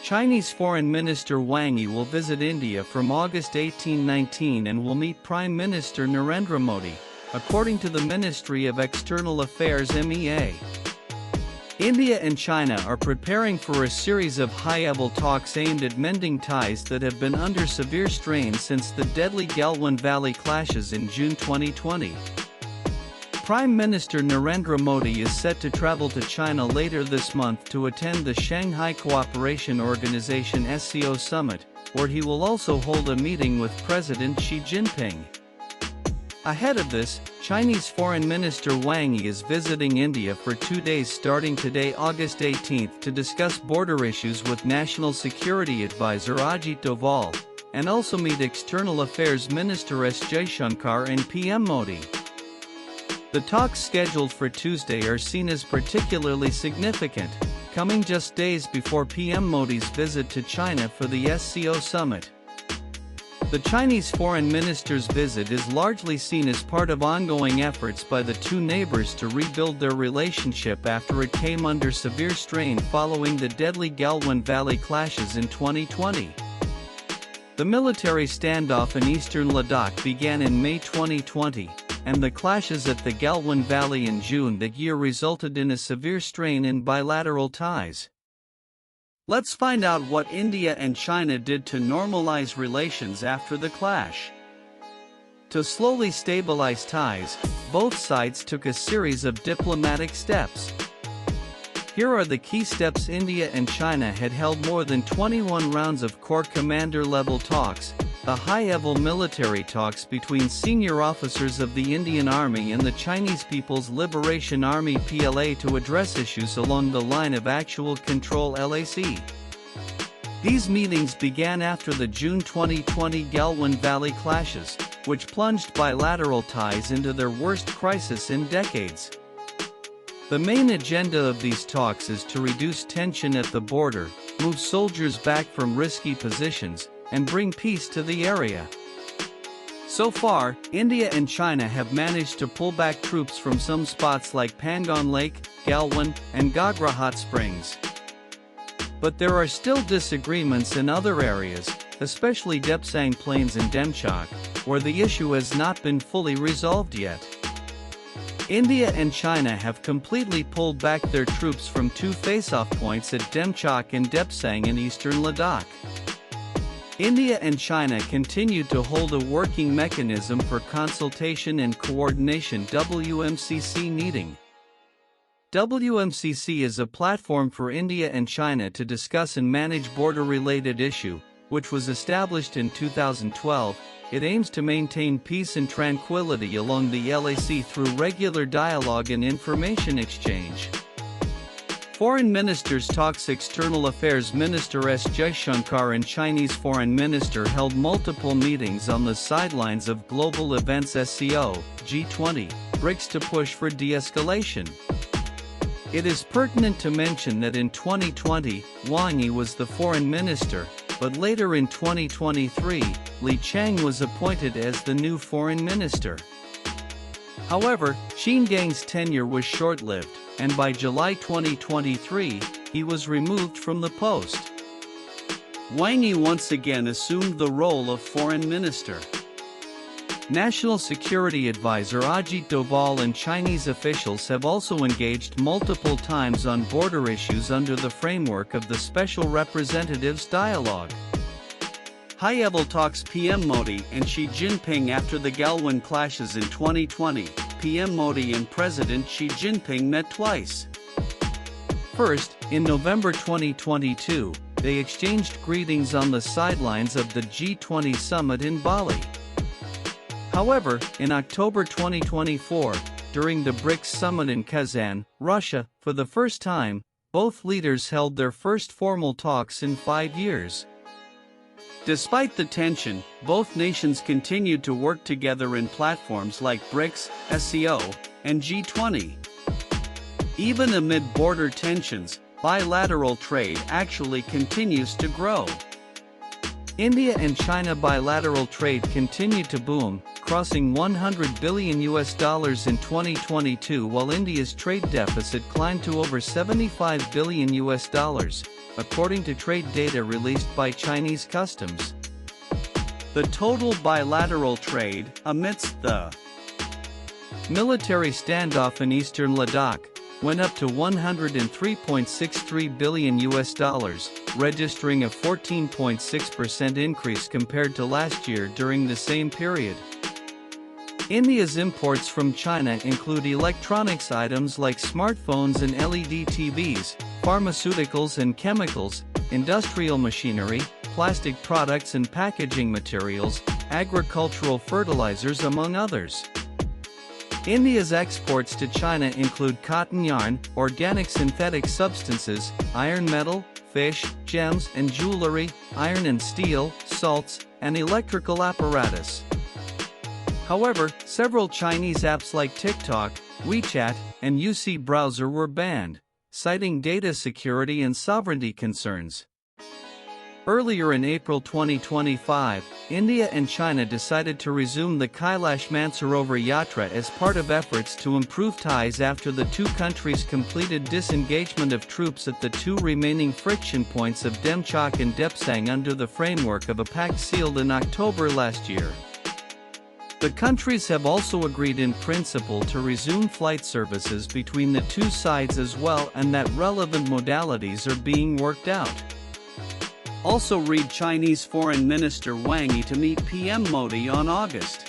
Chinese Foreign Minister Wang Yi will visit India from August 18-19 and will meet Prime Minister Narendra Modi, according to the Ministry of External Affairs (MEA). India and China are preparing for a series of high-level talks aimed at mending ties that have been under severe strain since the deadly Galwan Valley clashes in June 2020. Prime Minister Narendra Modi is set to travel to China later this month to attend the Shanghai Cooperation Organization (SCO) summit, where he will also hold a meeting with President Xi Jinping. Ahead of this, Chinese Foreign Minister Wang Yi is visiting India for 2 days starting today, August 18, to discuss border issues with National Security Advisor Ajit Doval, and also meet External Affairs Minister S. Jaishankar and PM Modi. The talks scheduled for Tuesday are seen as particularly significant, coming just days before PM Modi's visit to China for the SCO summit. The Chinese foreign minister's visit is largely seen as part of ongoing efforts by the two neighbors to rebuild their relationship after it came under severe strain following the deadly Galwan Valley clashes in 2020. The military standoff in eastern Ladakh began in May 2020, and the clashes at the Galwan Valley in June that year resulted in a severe strain in bilateral ties. Let's find out what India and China did to normalize relations after the clash. To slowly stabilize ties, both sides took a series of diplomatic steps. Here are the key steps. India and China had held more than 21 rounds of Corps Commander-level talks, the high-level military talks between senior officers of the Indian Army and the Chinese People's Liberation Army (PLA) to address issues along the line of actual control (LAC). These meetings began after the June 2020 Galwan Valley clashes, which plunged bilateral ties into their worst crisis in decades. The main agenda of these talks is to reduce tension at the border, move soldiers back from risky positions, and bring peace to the area. So far, India and China have managed to pull back troops from some spots like Pangon Lake, Galwan, and Gagra Hot Springs. But there are still disagreements in other areas, especially Depsang Plains and Demchok, where the issue has not been fully resolved yet. India and China have completely pulled back their troops from two face-off points at Demchok and Depsang in eastern Ladakh. India and China continue to hold a working mechanism for consultation and coordination (WMCC) meeting. WMCC is a platform for India and China to discuss and manage border-related issue, which was established in 2012. It aims to maintain peace and tranquility along the LAC through regular dialogue and information exchange. Foreign Ministers talks. External Affairs Minister S. Jaishankar and Chinese Foreign Minister held multiple meetings on the sidelines of global events SCO, G20, BRICS to push for de-escalation. It is pertinent to mention that in 2020, Wang Yi was the foreign minister, but later in 2023, Li Chang was appointed as the new foreign minister. However, Qin Gang's tenure was short-lived, and by July 2023, he was removed from the post. Wang Yi once again assumed the role of foreign minister. National Security Advisor Ajit Doval and Chinese officials have also engaged multiple times on border issues under the framework of the Special Representatives Dialogue. High-level talks. PM Modi and Xi Jinping. After the Galwan clashes in 2020, PM Modi and President Xi Jinping met twice. First, in November 2022, they exchanged greetings on the sidelines of the G20 summit in Bali. However, in October 2024, during the BRICS summit in Kazan, Russia, for the first time, both leaders held their first formal talks in 5 years. Despite the tension, both nations continued to work together in platforms like BRICS, SCO, and G20. Even amid border tensions, bilateral trade actually continues to grow. India and China bilateral trade continued to boom, crossing $100 billion in 2022, while India's trade deficit climbed to over $75 billion. according to trade data released by Chinese customs. The total bilateral trade, amidst the military standoff in eastern Ladakh, went up to $103.63 billion, registering a 14.6% increase compared to last year during the same period. India's imports from China include electronics items like smartphones and LED TVs, pharmaceuticals and chemicals, industrial machinery, plastic products and packaging materials, agricultural fertilizers, among others. India's exports to China include cotton yarn, organic synthetic substances, iron metal, fish, gems and jewelry, iron and steel, salts, and electrical apparatus. However, several Chinese apps like TikTok, WeChat, and UC Browser were banned, citing data security and sovereignty concerns. Earlier in April 2025, India and China decided to resume the Kailash Mansarovar Yatra as part of efforts to improve ties after the two countries completed disengagement of troops at the two remaining friction points of Demchok and Depsang under the framework of a pact sealed in October last year. The countries have also agreed in principle to resume flight services between the two sides as well, and that relevant modalities are being worked out. Also read Chinese Foreign Minister Wang Yi to meet PM Modi on August